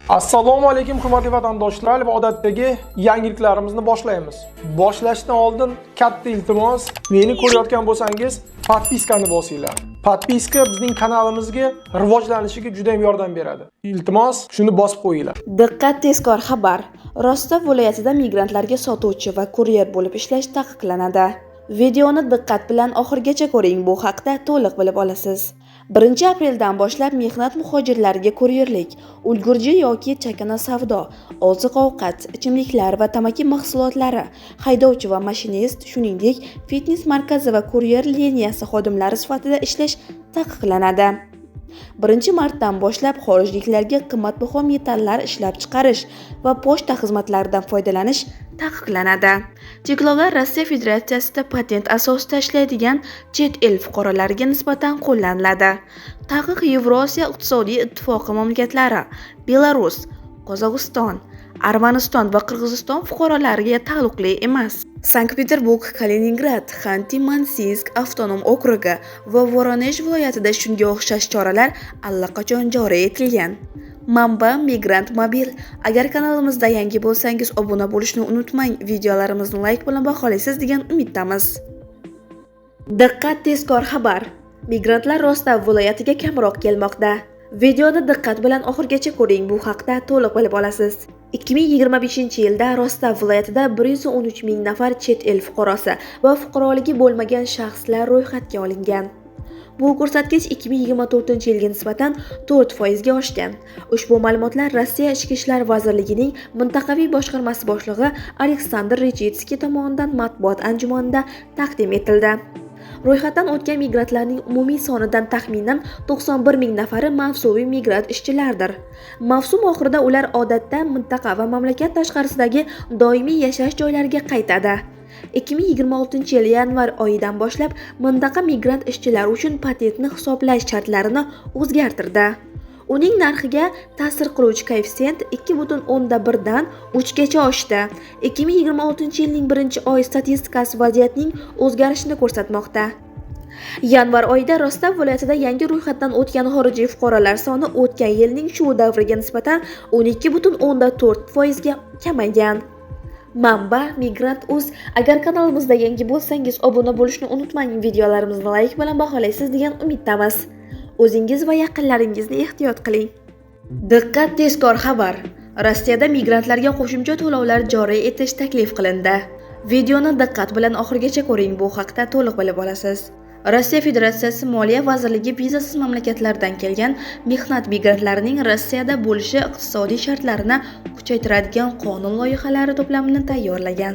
Assalomu alaykum hurmatli vatandoshlar va odatdagi yangiliklarimizni boshlaymiz. Boshlashdan oldin katta iltimos, meni ko'rayotgan bo'lsangiz, podpiskani bosinglar. Podpiska bizning kanalimizga rivojlanishiga juda ham yordam beradi. Iltimos, shuni bosib qo'yinglar. Diqqat, tezkor xabar. Rostov viloyatida migrantlarga sotuvchi va kuryer bo'lib ishlash taqiqlanadi. Videoni diqqat bilan oxirigacha ko'ring, bu haqda to'liq bilib olasiz. 1 apreldan boshlab mehnat muhojirlariga kuryerlik, ulgurji yoki chakana savdo, oziq-ovqat, ichimliklar va tamaki mahsulotlari, haydovchi va mashinist, shuningdek, fitnes markazi va kuryer liniyasi xodimlari sifatida ishlash taqiqlanadi. 1 martdan boshlab xorijliklarga qimmatbaho metallar ishlab chiqarish va pochta xizmatlaridan foydalanish taqiqlanadi. Cheklovlar Rossiya Federatsiyasida patent asosida ishlaydigan chet el fuqarolariga nisbatan qo'llaniladi. Taqiq Yevrosiyo iqtisodiy ittifoqi mamlakatlari, Belarus, Qozog'iston, Armaniston va Qirg'iziston fuqarolariga taalluqli emas. Sankt-Peterburg, Kaliningrad, Xanti-Mansisk avtonom okrugi va Voronej viloyatida shunga o'xshash choralar allaqachon joriy etilgan. Manba Migrant Mobil. Agar kanalimizda yangi bo'lsangiz, obuna bo'lishni unutmang, videolarimizni like bilan baholaysiz degan umiddamiz. Diqqat, tezkor xabar. Migrantlar Rostov viloyatiga kamroq kelmoqda. Videoni diqqat bilan oxirigacha ko'ring, bu haqda to'liq bilib olasiz. 2025-yilda Rostov viloyatida 113 ming nafar chet el fuqarosi va fuqaroligi bo'lmagan shaxslar ro'yxatga olingan. Bu ko'rsatkich 2024-yilga nisbatan 4% ga oshgan. Ushbu ma'lumotlar Rossiya Ichki ishlar vazirligining mintaqaviy boshqarmasi boshlig'i Aleksandr Rechitskiy tomonidan matbuot anjumanida taqdim etildi. Ro'yxatdan o'tgan migrantlarning umumiy sonidan taxminan 91 ming nafari mavsumiy migrant ishchilardir. Mavsum oxirida ular odatda mintaqa va mamlakat tashqarisidagi doimiy yashash joylariga qaytadi. 2026-yil yanvar oyidan boshlab mintaqa migrant ishchilari uchun patentni hisoblash shartlarini o'zgartirdi. Uning narxiga ta'sir qiluvchi koeffitsient 2,1 dan 3 gacha oshdi. 2026-yilning 1-oy statistikasi vaziyatning o'zgarishini ko'rsatmoqda. Yanvar oyida Rostov viloyatida yangi ro'yxatdan o'tgan xorijiy fuqarolar soni o'tgan yilning shu davriga nisbatan 12,4% ga kamaygan. Manba Migrant.uz. Agar kanalimizda yangi bo'lsangiz, obuna bo'lishni unutmang, videolarimizni like bilan baholaysiz degan umiddamiz. O'zingiz va yaqinlaringizni ehtiyot qiling. Diqqat, tezkor xabar. Rossiyada migrantlarga qo'shimcha to'lovlar joriy etish taklif qilindi. Videoni diqqat bilan oxirigacha ko'ring, bu haqda to'liq bilib olasiz. Rossiya Federatsiyasi Moliya vazirligi vizasiz mamlakatlardan kelgan mehnat migrantlarining Rossiyada bo'lishi iqtisodiy shartlarini kuchaytiradigan qonun loyihalari to'plamini tayyorlagan.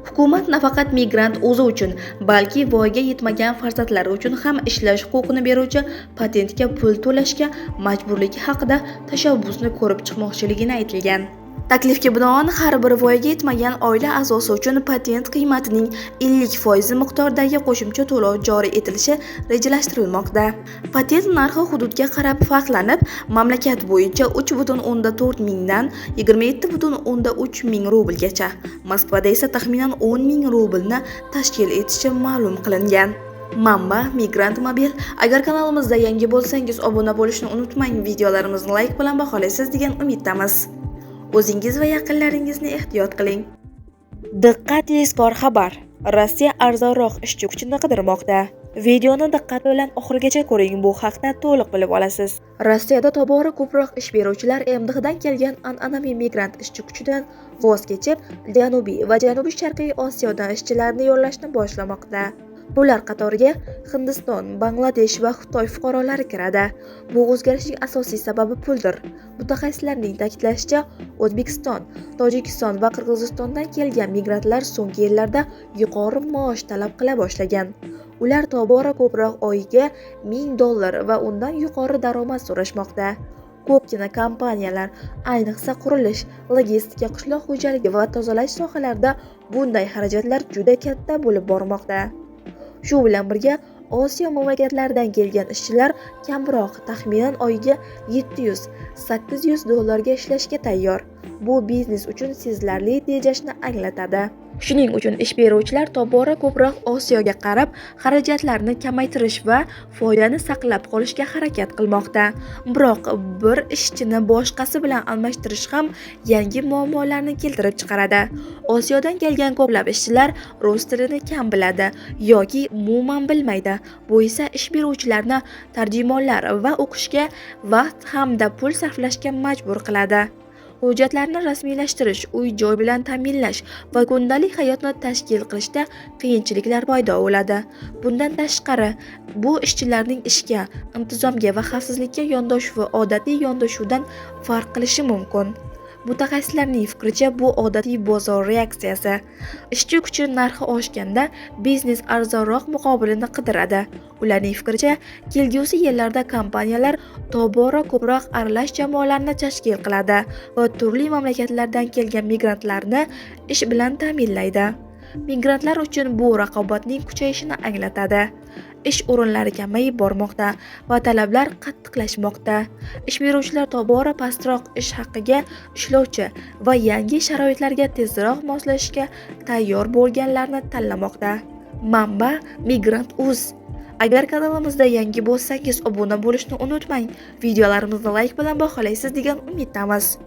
Hukumat nafaqat migrant o'zi uchun, balki voyaga yetmagan farzandlari uchun ham ishlash huquqini beruvchi patentga pul to'lashga majburligi haqida tashabbusni ko'rib chiqmoqchiligini aytilgan. Taklifga binoan har bir voyaga yetmagan oila a'zosi uchun patent qiymatining 50% miqdordagi qo'shimcha to'lov joriy etilishi rejalashtirilmoqda. Patent narxi hududga qarab farqlanib, mamlakat bo'yicha 3,4 mingdan 27,3 ming rublgacha, Moskvada esa taxminan 10 ming rublni tashkil etishi ma'lum qilingan. Manba Migrant Mobil. Agar kanalimizda yangi bo'lsangiz, obuna bo'lishni unutmang, videolarimizni like bilan baholaysiz degan umiddamiz. O'zingiz va yaqinlaringizni ehtiyot qiling. Diqqat, tezkor xabar. Rossiya arzonroq ishchi kuchini qidirmoqda. Videoni diqqat bilan oxirigacha ko'ring, bu haqda to'liq bilib olasiz. Rossiyada tobora ko'proq ish beruvchilar MDHdan kelgan an'anaviy migrant ishchi kuchidan voz kechib, Janubiy va Janubi-Sharqiy Osiyodan ishchilarni yollashni boshlamoqda. Bular qatoriga Hindiston, Bangladesh va Xitoy fuqarolari kiradi. Bu o'zgarishning asosiy sababi puldir. Mutaxassislarning ta'kidlashicha, O'zbekiston, Tojikiston va Qirg'izistondan kelgan migrantlar so'nggi yillarda yuqori maosh talab qila boshlagan. Ular tobora ko'proq oyiga $1000 va undan yuqori daromad so'rashmoqda. Ko'pgina kompaniyalar, ayniqsa qurilish, logistika, qishloq xo'jaligi va tozalash sohalarida bunday xarajatlar juda katta bo'lib bormoqda. Shu bilan birga Osiyo mamlakatlaridan kelgan ishchilar kamroq, taxminan oyiga $700-800 ga ishlashga tayyor. bu biznes uchun sezilarli tejashni anglatadi. Shuning uchun ish beruvchilar tobora ko'proq Osiyoga qarab xarajatlarni kamaytirish va foydani saqlab qolishga harakat qilmoqda. Biroq bir ishchini boshqasi bilan almashtirish ham yangi muammolarni keltirib chiqaradi. Osiyodan kelgan ko'plab ishchilar rus tilini kam biladi yoki umuman bilmaydi. Bu esa ish beruvchilarni tarjimonlar va o'qishga vaqt hamda pul sarflashga majbur qiladi. Hujjatlarni rasmiylashtirish, uy-joy bilan ta'minlash va kundalik hayotni tashkil qilishda qiyinchiliklar paydo bo'ladi. Bundan tashqari, bu ishchilarning ishga, intizomga va xavfsizlikka yondashuvi odatiy yondashuvdan farq qilishi mumkin. Mutaxassislarning fikricha, bu odatiy bozor reaksiyasi. Ishchi kuchi narxi oshganda biznes arzonroq muqobilini qidiradi. Ularning fikricha, kelgusi yillarda kompaniyalar tobora ko'proq aralash jamoalarni tashkil qiladi va turli mamlakatlardan kelgan migrantlarni ish bilan ta'minlaydi. Migrantlar uchun bu raqobatning kuchayishini anglatadi. Ish o'rinlari kamayib bormoqda va talablar qattiqlashmoqda. Ish beruvchilar tobora pastroq ish haqiga ishlovchi va yangi sharoitlarga tezroq moslashishga tayyor bo'lganlarni tanlamoqda. Manba Migrant.uz. Agar kanalimizda yangi bo'lsangiz, obuna bo'lishni unutmang. Videolarimizni like bilan baholaysiz degan umiddamiz.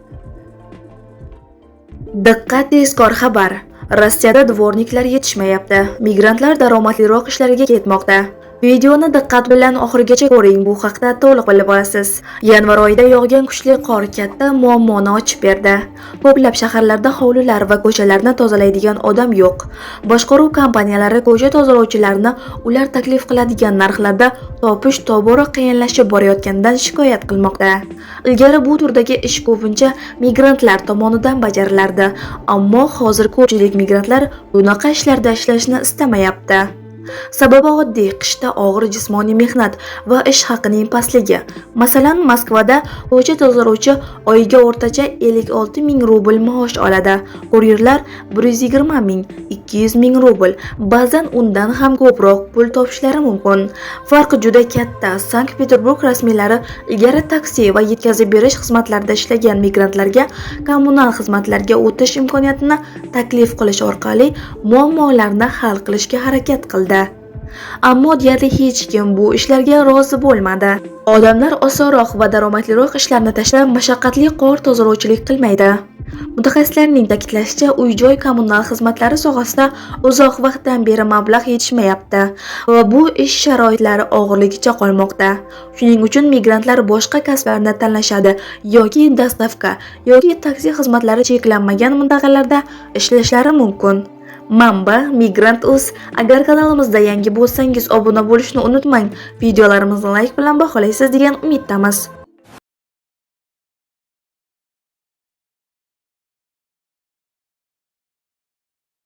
Diqqat, tezkor xabar. Rossiyada dvorniklar yetishmayapti. Migrantlar daromadliroq ishlarga ketmoqda. Videoni diqqat bilan oxirigacha ko'ring, bu haqda to'liq bilib olasiz. Yanvar oyida yog'gan kuchli qor katta muammoni ochib berdi. Ko'plab shaharlarda hovlilar va ko'chalarni tozalaydigan odam yo'q. Boshqaruv kompaniyalari ko'cha tozalovchilarni ular taklif qiladigan narxlarda topish tobora qiyinlashib borayotganidan shikoyat qilmoqda. Ilgari bu turdagi ish ko'pincha migrantlar tomonidan bajarilardi, ammo hozir ko'pchilik migrantlar bunaqa ishlarda ishlashni istamayapti. Sababi oddiy, qishda og'ir jismoniy mehnat va ish haqining pastligi. Masalan, Moskvada ko'cha tozalovchi oyiga o'rtacha 56 ming rubl maosh oladi. Kuryerlar 120 ming, 200 ming rubl, ba'zan undan ham ko'proq pul topishlari mumkin. Farqi juda katta. Sankt-Peterburg rasmiylari ilgari taksi va yetkazib berish xizmatlarida ishlagan migrantlarga kommunal xizmatlarga o'tish imkoniyatini taklif qilish orqali muammolarni hal qilishga harakat qildi. Ammo deyarli hech kim bu ishlarga rozi bo'lmadi. Odamlar osonroq va daromadliroq ishlarni tashlab, mashaqqatli qor tozalovchilik qilmaydi. Mutaxassislarning ta'kidlashicha, uy-joy kommunal xizmatlari sohasida uzoq vaqtdan beri mablag' yetishmayapti va bu ish sharoitlari og'irligicha qolmoqda. Shuning uchun migrantlar boshqa kasblarni tanlashadi yoki dastavka yoki taksi xizmatlari cheklanmagan mintaqalarda ishlashlari mumkin. Manba Migrant.uz. Agar kanalimizda yangi bo'lsangiz, obuna bo'lishni unutmang. Videolarimizni like bilan baholaysiz degan umiddamiz.